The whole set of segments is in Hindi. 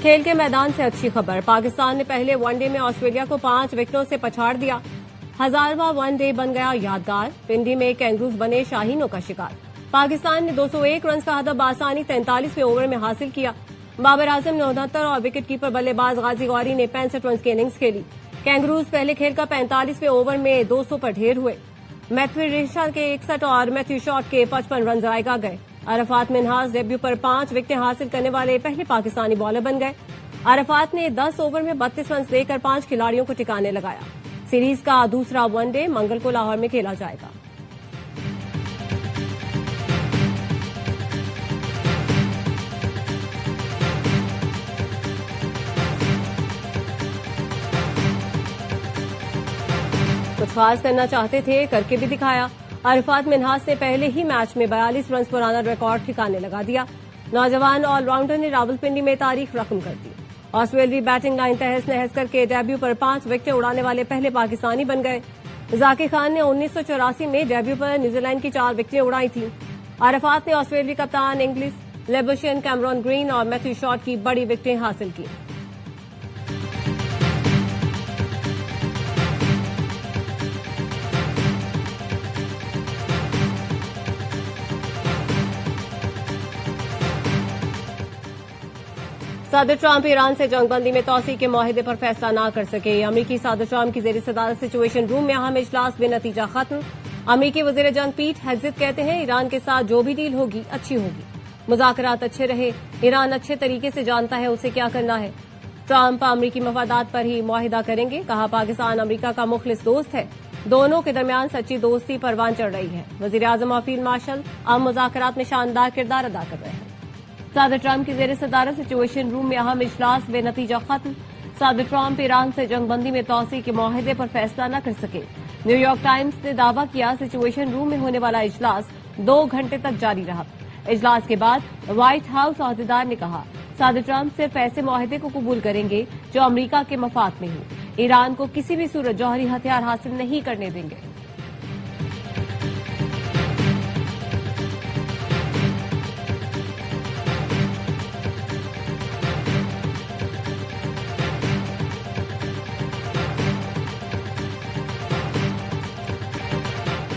खेल के मैदान से अच्छी खबर। पाकिस्तान ने पहले वनडे में ऑस्ट्रेलिया को 5 विकेटों से पछाड़ दिया। 1000वां वनडे बन गया यादगार। पिंडी में कैंगरूज बने शाहीनों का शिकार। पाकिस्तान ने 201 रन का हदफ आसानी 43वें ओवर में हासिल किया। बाबर आजम ने 69 और विकेटकीपर बल्लेबाज गाजी गौरी ने 65 रन की इनिंग्स खेली। कैंगरूज पहले खेल का 45वें ओवर में 200 पर ढेर हुए। मैथ्यू रेशा के 61 और मैथ्यू शॉट के 55 रन जायका गए। अरफात मिन्हाज डेब्यू पर 5 विकेटें हासिल करने वाले पहले पाकिस्तानी बॉलर बन गए। अरफात ने 10 ओवर में 32 रन देकर 5 खिलाड़ियों को ठिकाने लगाया। सीरीज का दूसरा वनडे मंगल को लाहौर में खेला जाएगा। कुछ खास करना चाहते थे, करके भी दिखाया। अरफात मिन्हाज ने पहले ही मैच में 42 रन पुराना रिकॉर्ड ठिकाने लगा दिया। नौजवान ऑलराउंडर ने रावलपिंडी में तारीख रकम कर दी। ऑस्ट्रेलियाई बैटिंग लाइन तहस नहस करके डेब्यू पर 5 विकेटें उड़ाने वाले पहले पाकिस्तानी बन गए। जाकिर खान ने 1984 में डेब्यू पर न्यूजीलैंड की 4 विकेटें उड़ाई थीं। अरफात ने ऑस्ट्रेलियाई कप्तान इंग्लिश लेबोशियन, कैमरॉन ग्रीन और मैथ्यू शॉट की बड़ी विकेटें हासिल की। सदर ट्रंप ईरान से जंगबंदी में तोसी के मुआहदे पर फैसला न कर सके। अमरीकी सदर ट्रंप की जेर सदारत सिचुएशन रूम में अहम इजलास बेनतीजा खत्म। अमरीकी वजीर जंग पीट हेग्जिथ कहते हैं ईरान के साथ जो भी डील होगी अच्छी होगी। मुज़ाकरात अच्छे रहे। ईरान अच्छे तरीके से जानता है उसे क्या करना है। ट्रंप अमरीकी मफादात पर ही मुआहिदा करेंगे। कहा पाकिस्तान अमरीका का मुखलिस दोस्त है। दोनों के दरमियान सच्ची दोस्ती परवान चढ़ रही है। वजीर आजम और फील्ड मार्शल अब मुज़ाकरात में शानदार किरदार अदा कर रहे हैं। सदर ट्रंप की जेर सदारत सिचुएशन रूम में अहम इजलास बेनतीजा खत्म। सदर ट्रंप ईरान से जंगबंदी में तोसी के मुआहदे पर फैसला न कर सके। न्यूयॉर्क टाइम्स ने दावा किया सिचुएशन रूम में होने वाला इजलास 2 घंटे तक जारी रहा। इजलास के बाद व्हाइट हाउस अहदेदार ने कहा सदर ट्रंप सिर्फ ऐसे मुआहदे को कबूल करेंगे जो अमरीका के मफाद में हो। ईरान को किसी भी सूरत जौहरी हथियार हासिल नहीं करने देंगे।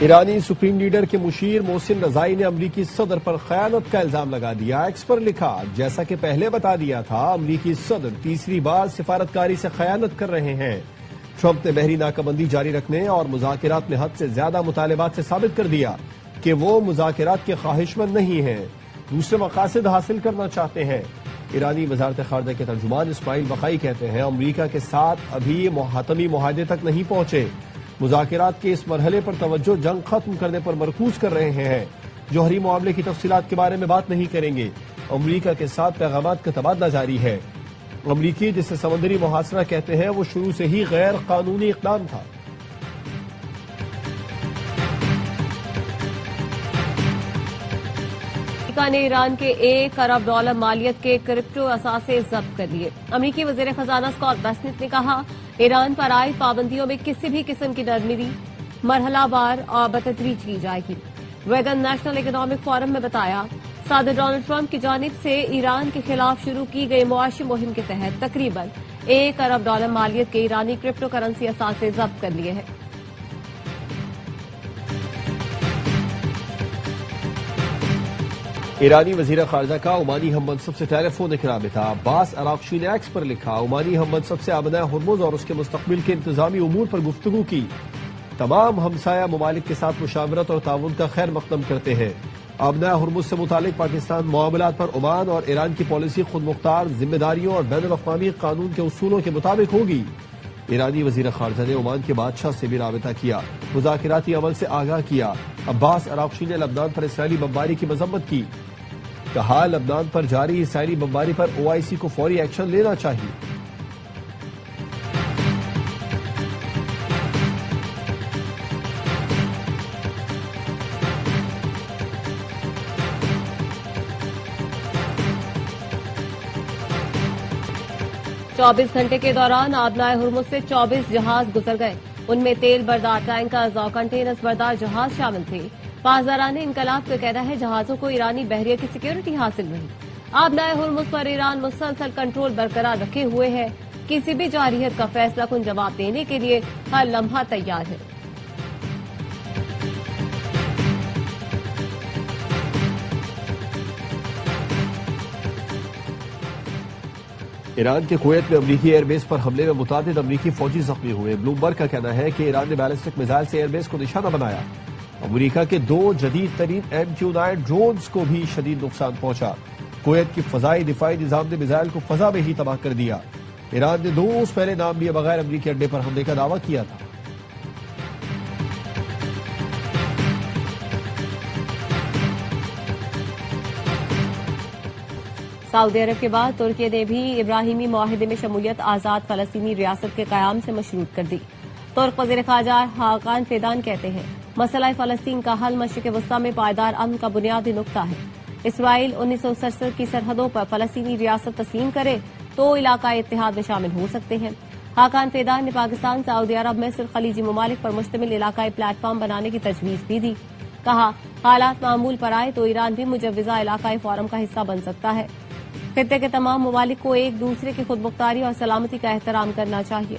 ईरानी सुप्रीम लीडर के मुशीर मोहसिन रजाई ने अमरीकी सदर पर खयानत का इल्जाम लगा दिया। एक्स पर लिखा जैसा कि पहले बता दिया था अमरीकी सदर तीसरी बार सिफारतकारी से खयानत कर रहे हैं। ट्रंप ने बहरी नाकाबंदी जारी रखने और मुज़ाकरात में हद से ज्यादा मुतालबात से साबित कर दिया कि वो मुज़ाकरात के ख्वाहिशमंद नहीं हैं, दूसरे मकासद हासिल करना चाहते हैं। ईरानी वजारत खारजा के तर्जुमान इस्माइल बकाई कहते हैं अमरीका के साथ अभी हतमी मुआहदे तक नहीं पहुंचे। मुज़ाकरात के इस मरहले पर तवज्जो जंग खत्म करने पर मरकूज कर रहे हैं। जौहरी मामले की तफसीलात के बारे में बात नहीं करेंगे। अमरीका के साथ पैगामात का तबादला जारी है। अमरीकी जिसे समुद्री मुहासरा कहते हैं वो शुरू से ही गैर कानूनी इक़दाम था। अमेरिका ने ईरान के $1 अरब मालियत के क्रिप्टो असासे जब्त कर लिए। अमरीकी वजीर खजाना स्कॉट बेसेंट ने कहा ईरान पर आयद पाबंदियों में किसी भी किस्म की नरमी मरहलावार और बतदरीज की जाएगी। वेगन नेशनल इकोनॉमिक फोरम में बताया सदर डोनाल्ड ट्रंप की जानिब से ईरान के खिलाफ शुरू की गई मुआशी मुहिम के तहत तकरीबन $1 अरब मालियत के ईरानी क्रिप्टो करेंसी असासे जब्त कर लिए हैं। ईरानी वजीर खारजा का ओमानी हम मनसब से टेलीफोन इकरा में था। अब्बास अरागची ने एक्स पर लिखा ओमानी हम मनसब से आबना हुर्मुज और उसके मुस्तकबिल के इंतजामी उमूर पर गुफ्तगू की। तमाम हमसाया ममालिक के साथ मुशावरत और ताउन का खैर मकदम करते हैं। आबना हुर्मुज से मुतालिक पाकिस्तान मामलात पर ओमान और ईरान की पॉलिसी खुद मुख्तार जिम्मेदारियों और बैनुल अक़वामी कानून के उसूलों के मुताबिक होगी। ईरानी वजीर खारजा ने ओमान के बादशाह से भी राबिता किया, मुज़ाकराती अमल से आगाह किया। अब्बास अरागची ने लबनान पर इसराइली बमबारी की मजम्मत की। कहा लबनान पर जारी इसराइली बमबारी पर ओआईसी को फौरी एक्शन लेना चाहिए। चौबीस घंटे के दौरान आबनाए हुर्मुज से 24 जहाज गुजर गए। उनमें तेल बरदार टैंकर्स और कंटेनर्स बरदार जहाज शामिल थे। पासदारान इनकलाब का कहना है जहाजों को ईरानी बहरिया की सिक्योरिटी हासिल रही। आबनाए हुर्मुज पर ईरान मुसलसल कंट्रोल बरकरार रखे हुए है। किसी भी जारहियत का फैसला कुन जवाब देने के लिए हर लम्हा तैयार है। ईरान के कुवैत में अमरीकी एयरबेस पर हमले में मुतादिद अमरीकी फौजी जख्मी हुए। ब्लूमबर्ग का कहना है कि ईरान ने बैलिस्टिक मिसाइल से एयरबेस को निशाना बनाया। अमरीका के 2 जदीद तरीन MQ-9 ड्रोन्स को भी शदीद नुकसान पहुंचा। कुवैत की फजाई दिफाई निजाम ने मिसाइल को फजा में ही तबाह कर दिया। ईरान ने 2 रोज पहले नाम लिए बगैर अमरीकी अड्डे पर हमले का दावा किया था। सऊदी अरब के बाद तुर्की ने भी इब्राहिमी मुआहिदे में शमूलियत आजाद फलस्तीनी रियासत के कयाम से मशरूत कर दी। तुर्क वज़ीर ख़ारजा हाकान फिदान कहते हैं मसला फलस्तीन का हल मशरिक़ वस्ता में पायदार अमन का बुनियादी नुक्ता है। इसराइल 1967 की सरहदों पर फलस्तीनी रियासत तस्लीम करे तो इलाका इत्तेहाद में शामिल हो सकते हैं। हाकान फिदान ने पाकिस्तान, सऊदी अरब, मिस्र, खलीजी ममालिक पर मुश्तमिल इलाकाई प्लेटफॉर्म बनाने की तजवीज़ भी दी। कहा हालात मामूल पर आए तो ईरान भी मुजव्वज़ा इलाकाई फोरम का हिस्सा बन सकता है। खित्ते के तमाम ममालिक को एक दूसरे की खुदमुख्तारी और सलामती का एहतराम करना चाहिए।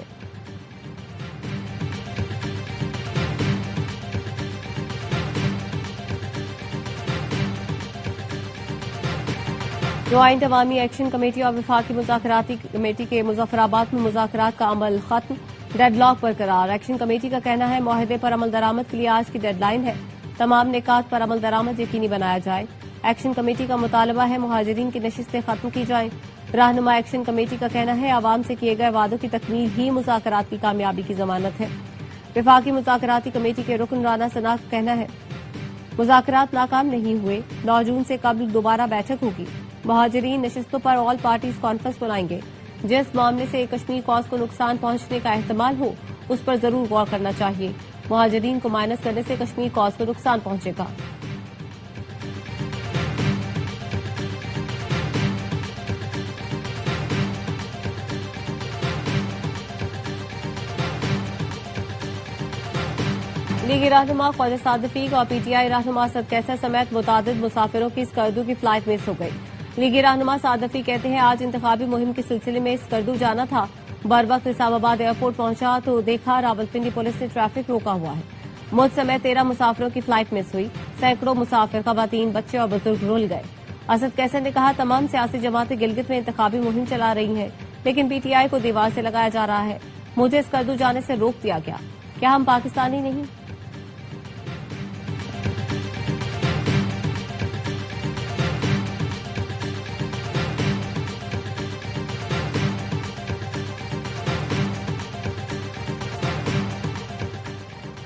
ज्वाइंट अवामी एक्शन कमेटी और वफाकी मुज़ाकराती कमेटी के मुजफ्फराबाद में मुज़ाकरात का अमल खत्म, डेडलॉक बरकरार। एक्शन कमेटी का कहना है मुआहदे पर अमल दरामद के लिए आज की डेडलाइन है। तमाम निकात पर अमल दरामद यकीनी बनाया जाए। एक्शन कमेटी का मुतालबा है मुहाजिरीन की नशिस्तें खत्म की जाएं। रहनुमा एक्शन कमेटी का कहना है आवाम से किए गए वादों की तकमील ही मुज़ाकरात की कामयाबी की जमानत है। वफाकी मुज़ाकराती कमेटी के रुकन राना सना का कहना है मुज़ाकरात नाकाम नहीं हुए, 9 जून से कबल दोबारा बैठक होगी। मुहाजिरीन नशिस्तों पर ऑल पार्टीज कॉन्फ्रेंस बुलाएंगे। जिस मामले से कश्मीर कॉज को नुकसान पहुंचने का एहतमाल हो उस पर जरूर गौर करना चाहिए। मुहाजिरीन को माइनस करने से कश्मीर कॉज को नुकसान पहुंचेगा। लीगी रहनुमा ख्वाजा साद रफीक और PTI रहनुमा असद कैसर समेत मुतादिद मुसाफिरों की स्कर्दू की फ्लाइट मिस हो गई। लीगी रहनुमा साद रफीक कहते हैं आज इंतखाबी मुहिम के सिलसिले में स्कर्दू जाना था। बर वक्त इस्लामाबाद एयरपोर्ट पहुंचा तो देखा रावलपिंडी पुलिस ने ट्रैफिक रोका हुआ है। मुझ समेत 13 मुसाफिरों की फ्लाइट मिस हुई। सैकड़ों मुसाफिर, खवातीन, बच्चे और बुजुर्ग रुल गए। असद कैसर ने कहा तमाम सियासी जमातें गिलगित में इंतखाबी मुहिम चला रही हैं, लेकिन PTI को दीवार से लगाया जा रहा है। मुझे स्कर्दू जाने से रोक दिया गया। क्या हम पाकिस्तानी नहीं?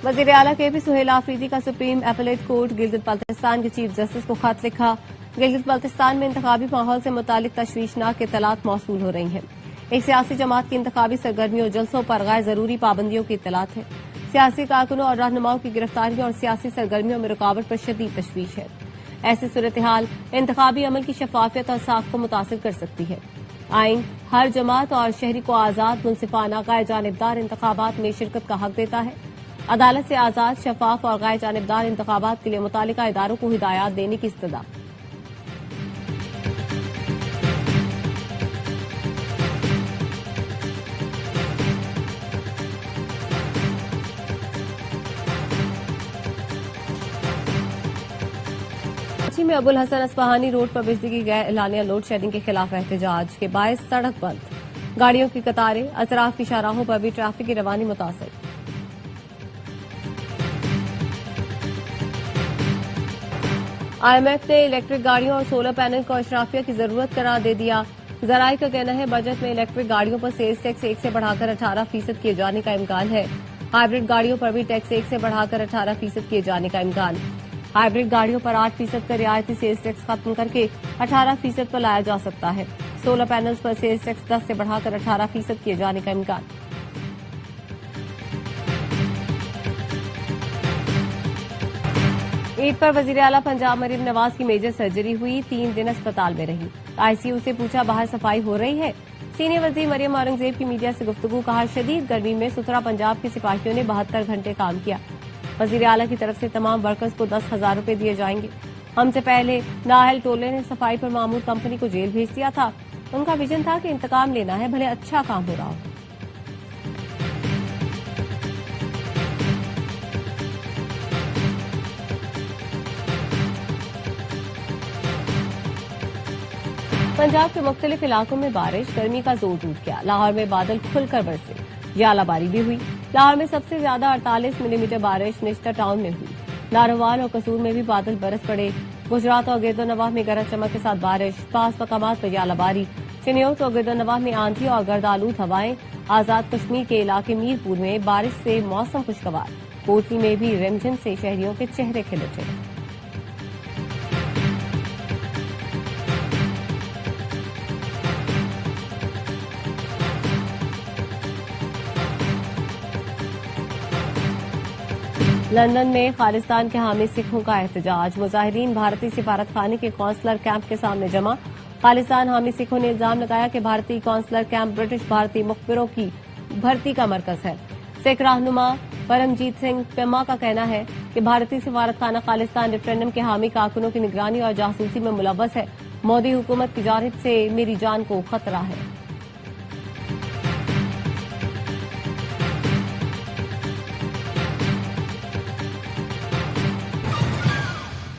वज़ीर आला KP सुहेल आफरीदी का Supreme Appellate Court Gilgit Baltistan के चीफ जस्टिस को खत लिखा। गिलगित बल्तिस्तान में इंतखाबी माहौल से मुतालिक तशवीशनाक इत्तलात मौसूल हो रही हैं। एक सियासी जमात की इंतखाबी सरगर्मियों जलसों पर गैर जरूरी पाबंदियों की इत्तलात है। सियासी कारकुनों और रहनुमाओं की गिरफ्तारियों और सियासी सरगर्मियों में रुकावट पर शदीद तशवीश है। ऐसी सूरत हाल इंतखाबी अमल की शफाफियत और साख को मुतासिर कर सकती है। आइन हर जमात और शहरी को आजाद, मुनसिफाना, गैर जानिबदार इंतखाबात में शिरकत का हक देता है। अदालत से आजाद, शफाफ और गैर जानिबदार इंतखाबात के लिए मुतालिका इदारों को हिदायत देने की इस्तदा। कराची में अबुल हसन अस्फहानी रोड पर बिजली की गैर एलानिया लोड शेडिंग के खिलाफ एहतजाज के बायस सड़क बंद, गाड़ियों की कतारें, अतराफ की शाहराहों पर भी ट्रैफिक की रवानी मुतासर। IMF ने इलेक्ट्रिक गाड़ियों और सोलर पैनल को अशराफिया की जरूरत करार दे दिया। जराये का कहना है बजट में इलेक्ट्रिक गाड़ियों पर सेल्स टैक्स 1 से बढ़ाकर 18% किए जाने का इम्कान है। हाइब्रिड गाड़ियों पर भी टैक्स 1 से बढ़ाकर 18% किए जाने का इम्कान। हाइब्रिड गाड़ियों पर 8% का रियायती सेल्स टैक्स खत्म करके 18% पर लाया जा सकता है। सोलर पैनल्स पर सेल्स टैक्स 10 से बढ़ाकर 18% किए जाने का इम्कान। ईद पर वजीर आला पंजाब मरीम नवाज की मेजर सर्जरी हुई, 3 दिन अस्पताल में रही। ICU से पूछा बाहर सफाई हो रही है। सीनियर वजीर मरियम औरंगजेब की मीडिया से गुफ्तगू, कहा शदीद गर्मी में सुथरा पंजाब के सिपाहियों ने 72 घंटे काम किया। वजीर आला की तरफ से तमाम वर्कर्स को 10,000 रुपए दिए जाएंगे। हमसे पहले नाहल टोले ने सफाई पर मामूर कंपनी को जेल भेज दिया था। उनका विजन था कि इंतकाम लेना है, भले अच्छा काम हो रहा हो। पंजाब के मुख्तलिफ इलाकों में बारिश, गर्मी का जोर टूट गया। लाहौर में बादल खुलकर बरसे, यालाबारी भी हुई। लाहौर में सबसे ज्यादा 48 मिलीमीटर बारिश निश्तर टाउन में हुई। नारोवाल और कसूर में भी बादल बरस पड़े। गुजरात और गिरदोनवाह में गरज चमक के साथ बारिश, पास मकामात पर यालाबारी। चिन्योट और गिरदोनवाह में आंधी और गर्दालूद हवाएं। आजाद कश्मीर के इलाके मीरपुर में बारिश से मौसम खुशगवार। कोटली में भी रिमझिम से शहरियों के चेहरे खिल उठे। लंदन में खालिस्तान के हामी सिखों का एहतजाज। मुजाहिरीन भारतीय सिफारत खाने के कौंसलर कैंप के सामने जमा। खालिस्तान हामी सिखों ने इल्जाम लगाया कि भारतीय कौंसलर कैंप ब्रिटिश भारतीय मुखबिरों की भर्ती का मरकज है। सिख रहनुमा परमजीत सिंह पेमा का कहना है कि भारतीय सिफारत खाना खालिस्तान रेफरेंडम के हामी कारकुनों की निगरानी और जासूसी में मुलव्वस है। मोदी हुकूमत की जानिब से मेरी जान को खतरा है।